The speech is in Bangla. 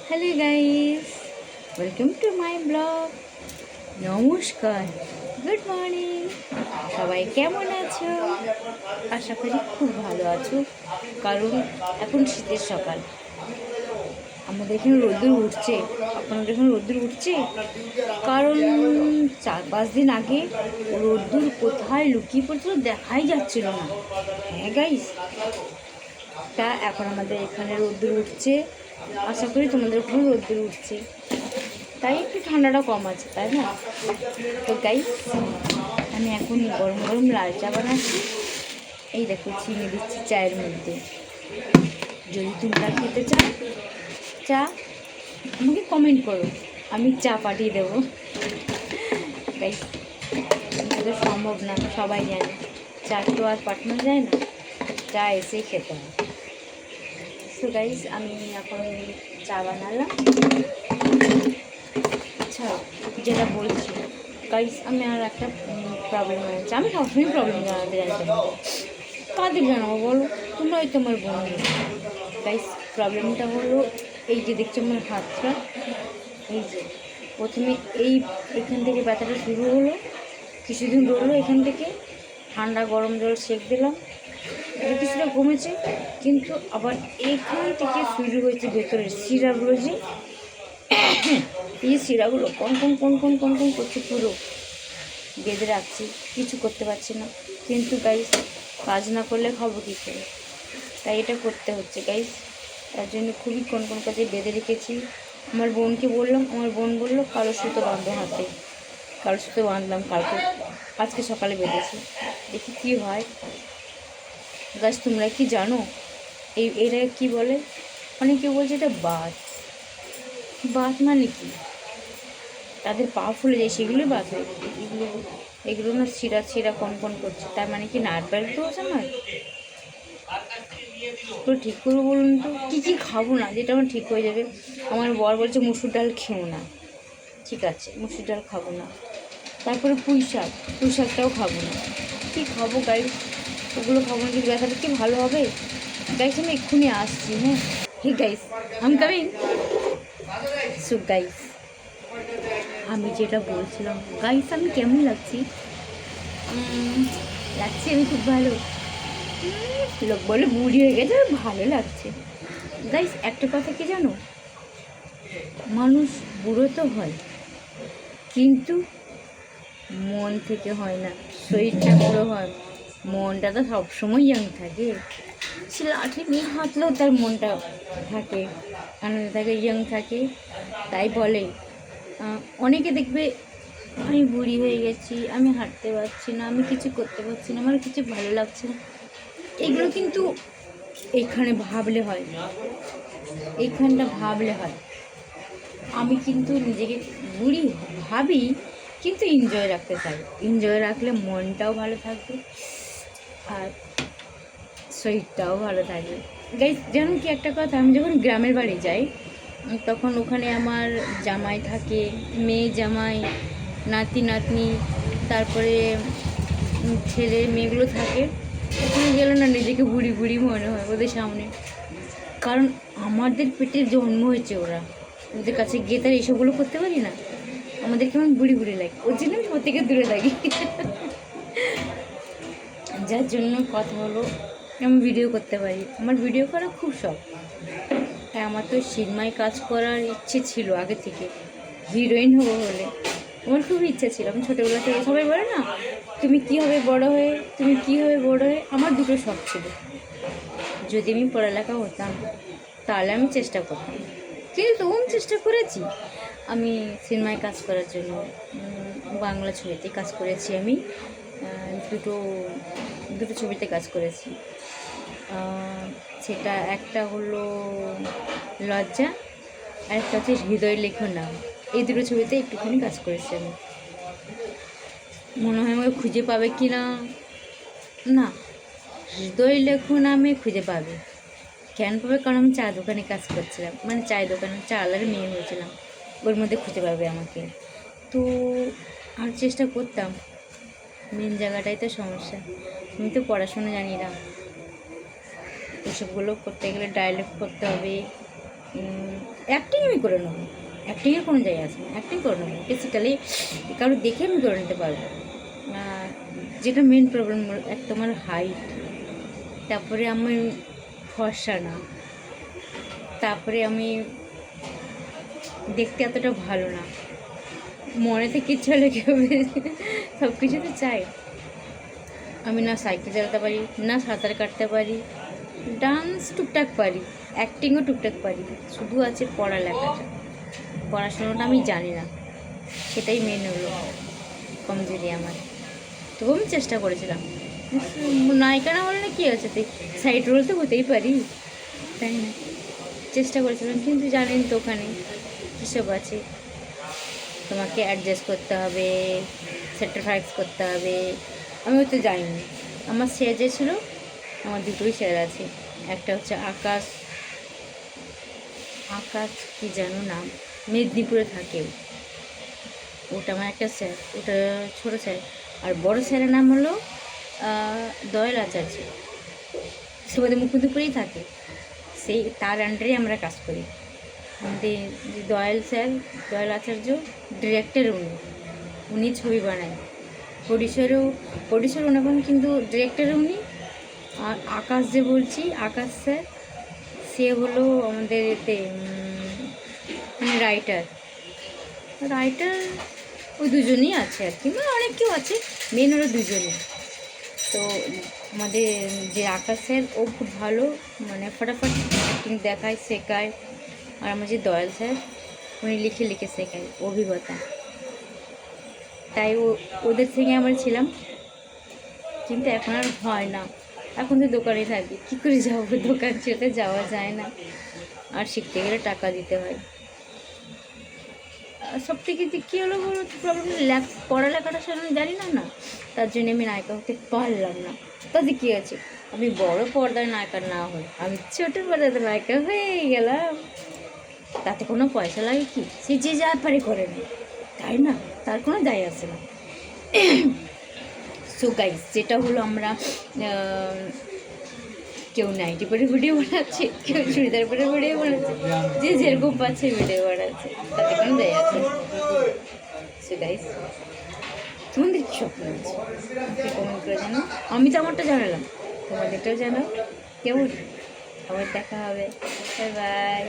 Hello guys, welcome to my blog. নমস্কার, গুড মর্নিং। সবাই কেমন আছো? আশা করি খুব ভালো আছো, কারণ এখন শীতের সকাল। আমাদের এখানে রোদ্দুর উঠছে, আপনাদের এখানে রোদ্দুর উঠছে, কারণ 4-5 দিন আগে রোদ্দুর কোথায় লুকিয়ে পড়ছিল দেখাই যাচ্ছিল না। হ্যাঁ গাইস, তা এখন আমাদের এখানে রোদ্দুর উঠছে। আশা করি তোমাদের ওখানে রোদ্দুর উঠছে, তাই একটু ঠান্ডাটা কম আছে, তাই না? তো গাইস, আমি এখন গরম গরম লাল চা বানাচ্ছি। এই দেখো, চিনি দিচ্ছি চায়ের মধ্যে। যদি তোমরা খেতে চাও চা, আমাকে কমেন্ট করো, আমি চা পাঠিয়ে দেবো। গাইস, তো সম্ভব না, সবাই জানে চা তো আর পাঠানো যায় না, চা এসেই খেতে হয়। সো গাইস, আমি এখন চা বানালাম। আচ্ছা, যেটা বলছি গাইস, আমি আর একটা প্রবলেম হয়েছে। আমি সবসময় প্রবলেম জানাতে জানতাম, কাদের জানাবো বলো? তোমরাই তো আমার বন্ধু। গাইস, প্রবলেমটা হলো এই যে দেখছো আমার হাতটা, এই যে প্রথমে এখান থেকে ব্যথাটা শুরু হলো, কিছুদিন রইলো, এখান থেকে ঠান্ডা গরম জল সেঁক দিলাম, কিছুটা কমেছে, কিন্তু আবার এখান থেকে শুরু হয়েছে ভেতরের শিরাগুলো, যে এই শিরাগুলো কন কন কন কন কন কন করছে, পুরো বেঁধে রাখছি, কিছু করতে পারছি না। কিন্তু গাইস, কাজ না করলে খাবো কী করে? তাই এটা করতে হচ্ছে গাইস। তার জন্য খুবই কোন কোন কাজে বেঁধে রেখেছি। আমার বোনকে বললাম, আমার বোন বললো কালো সুতো বাঁধো হাতে। কালো সুতো বাঁধলাম আজকে সকালে বেঁধেছি, দেখি কী হয়। গাছ, তোমরা কি জানো এরা কি বলে? অনেকে বলছে এটা বাত। বাত মানে কি? তাদের পা ফুলে যায়, সেগুলোই বাত হয়। এগুলো না শিরা শিরা কন করছে, তার মানে কি নার্ভ ব্যান্ড আছে আমার? তো ঠিক করবো বলুন তো, কী খাবো না যেটা আমার ঠিক হয়ে যাবে? আমার বর বলছে মুসুর ডাল খেও না। ঠিক আছে, মুসুর ডাল খাবো না। তারপরে পুঁই শাকটাও খাবো না। কী খাবো গাইস? ওগুলো খাবো না, কিন্তু ব্যথাটা কি ভালো হবে? গাইস, আমি এক্ষুনি আসছি। হ্যাঁ, hey guys, I am coming. So guys, আমি যেটা বলছিলাম, গাইস আমি কেমন লাগছি? লাগছে আমি খুব ভালো। লোক বলে বুড়ি হয়ে গেছে, ভালো লাগছে। গাইস, একটা কথা কি জানো? মানুষ বুড়ো তো হয়, কিন্তু মন থেকে হয় না। শরীরটা বুড়ো হয়, মনটা তো সবসময় ইয়াং থাকে। সে লাঠি নিয়ে হাঁটলেও তার মনটা থাকে, আনন্দ থাকে, ইয়াং থাকে। তাই বলে অনেকে দেখবে, আমি বুড়ি হয়ে গেছি, আমি হাঁটতে পারছি না, আমি কিছু করতে পারছি না, আমার কিছু ভালো লাগছে না। এগুলো কিন্তু এখানে ভাবলে হয়, এইখানটা ভাবলে হয়। আমি কিন্তু নিজেকে বুড়ি ভাবি, কিন্তু এনজয় রাখতে চাই। এনজয় রাখলে মনটাও ভালো থাকবে, আর শরীরটাও ভালো থাকবে। গাইস, জানো কি একটা কথা? আমি যখন গ্রামের বাড়ি যাই, তখন ওখানে আমার জামাই থাকে, মেয়ে জামাই, নাতি নাতনি, তারপরে ছেলে মেয়েগুলো থাকে। ওখানে গেলে না নিজেকে বুড়ি বুড়ি মনে হয় ওদের সামনে, কারণ আমাদের পেটে জন্ম হয়েছে ওরা। ওদের কাছে গিয়ে তার এইসবগুলো করতে পারি না, আমাদের কেমন বুড়ি বুড়ি লাগে। ওর জন্য আমি প্রত্যেকে দূরে থাকি। যার জন্য কথা হলো, আমি ভিডিও করতে পারি, আমার ভিডিও করা খুব শখ। হ্যাঁ, আমার তো সিনেমায় কাজ করার ইচ্ছে ছিল আগে থেকে, হিরোইন হবো বলে আমার খুব ইচ্ছা ছিল। আমি ছোটোবেলা থেকে, সবাই বলে না তুমি কী হবে বড় হয়ে, তুমি কী হবে বড় হয়ে, আমার দুটো শখ ছিল। যদি আমি পড়ালেখা হতাম তাহলে আমি চেষ্টা করতাম, কিন্তু তখন চেষ্টা করেছি। আমি সিনেমায় কাজ করার জন্য বাংলা ছবিতে কাজ করেছি। আমি দুটো ছবিতে কাজ করেছি। সেটা একটা হলো লজ্জা, আর একটা হচ্ছে হৃদয় লেখো নাম। এই দুটো ছবিতে একটুখানি কাজ করেছি আমি। মনে হয় আমাকে খুঁজে পাবে কি না, না, হৃদয় লেখো নামে খুঁজে পাবে। কেন পাবে? কারণ আমি চা দোকানে কাজ করছিলাম, মানে চায়ের দোকানে চা আলার মেয়ে হয়েছিলাম, ওর মধ্যে খুঁজে পাবে আমাকে। তো আর চেষ্টা করতাম, মেন জায়গাটাই তো সমস্যা। আমি তো পড়াশোনা জানি না, এসবগুলো করতে গেলে ডায়লগ করতে হবে, অ্যাক্টিং আমি করে নেবো, অ্যাক্টিংয়ের কোনো জায়গা আছে না, অ্যাক্টিং করে নেবো বেসিক্যালি, কারো দেখে আমি করে নিতে পারবো। যেটা মেন প্রবলেম এক তোমার হাইট, তারপরে আমি ফর্সা না, তারপরে আমি দেখতে এতটা ভালো না, মনে থেকে ইচ্ছা লেগে সব কিছু তো চাই। আমি না সাইকেল চালাতে পারি, না সাঁতার কাটতে পারি, ডান্স টুকটাক পারি, অ্যাক্টিংও টুকটাক পারি, শুধু আছে পড়ালেখাটা, পড়াশোনাটা আমি জানি না, সেটাই মেন হলো কমজোরি আমার। তবু আমি চেষ্টা করেছিলাম, নায়িকা না হলে না কী আছে, তুই সাইড রোল তো হতেই পারি, তাই না? চেষ্টা করেছিলাম, কিন্তু জানেন তো ওখানে কীসব আছে, তোমাকে অ্যাডজাস্ট করতে হবে, স্যাক্রিফাইস করতে হবে, আমি হয়তো জানিনি। আমার স্যার যে ছিল, আমার দুটোই স্যার আছে, একটা হচ্ছে আকাশ, আকাশ কি জানো নাম, মেদিনীপুরে থাকে, ওটা আমার একটা স্যার, ওটা ছোটো স্যার। আর বড় স্যারের নাম হলো দয়াল আচার্য, সে বোধহয় মুকুন্দপুরেই থাকে, সেই তার আন্ডারে আমরা কাজ করি। আমাদের যে দয়াল স্যার, দয়াল আচার্য ডিরেক্টর, উনি ছবি বানায়, প্রডিউসার উনি, কিন্তু ডিরেক্টর উনি। আর আকাশ যে বলছি, আকাশ স্যার, সে হলো আমাদের এতে মানে রাইটার, ওই দুজনেই আছে আর কি, মানে অনেক কেউ আছে, মেন ওরা দুজনেই। তো আমাদের যে আকাশ স্যার, ও খুব ভালো, মানে ফটাফট অ্যাক্টিং দেখায়, শেখায়। আর আমার যে দয়াল স্যার, উনি লিখে লিখে শেখায়, অভিজ্ঞতা। তাই ওদের থেকে আমরা ছিলাম, কিন্তু এখন আর হয় না, এখন তো দোকানে থাকি, কী করে যাবো, দোকান ছেড়ে যাওয়া যায় না, আর শিখতে গেলে টাকা দিতে হয়। সব থেকে যে কী হলো বলো তো প্রবলেম, পড়ালেখাটা সে আমি জানি না, তার জন্য আমি নায়িকা হতে পারলাম না। তাতে কী আছে, আমি বড় পর্দার নায়িকা না হই, আমি ছোটো পর্দার নায়িকা হয়ে গেলাম, তাতে কোনো পয়সা লাগে কি, সে যে যা পারে করে নেয়, তাই না? তার কোনো দায় আসে না। সো গাইস, যেটা হলো আমরা কেউ নাইটি পরে ভিডিও বানাচ্ছে, কেউ চুড়িদার পরে ভিডিও বানাচ্ছে, যে যেরকম পাচ্ছে ভিডিও বানাচ্ছে, তাতে কোনো দায় আছে। সো গাইস, তোমাদের কী স্বপ্ন আছে আমাকে কমেন্ট করে জানো, আমি তো আমারটা জানালাম, তোমাদেরটাও জানাও কেমন। আবার দেখা হবে, বাই বাই।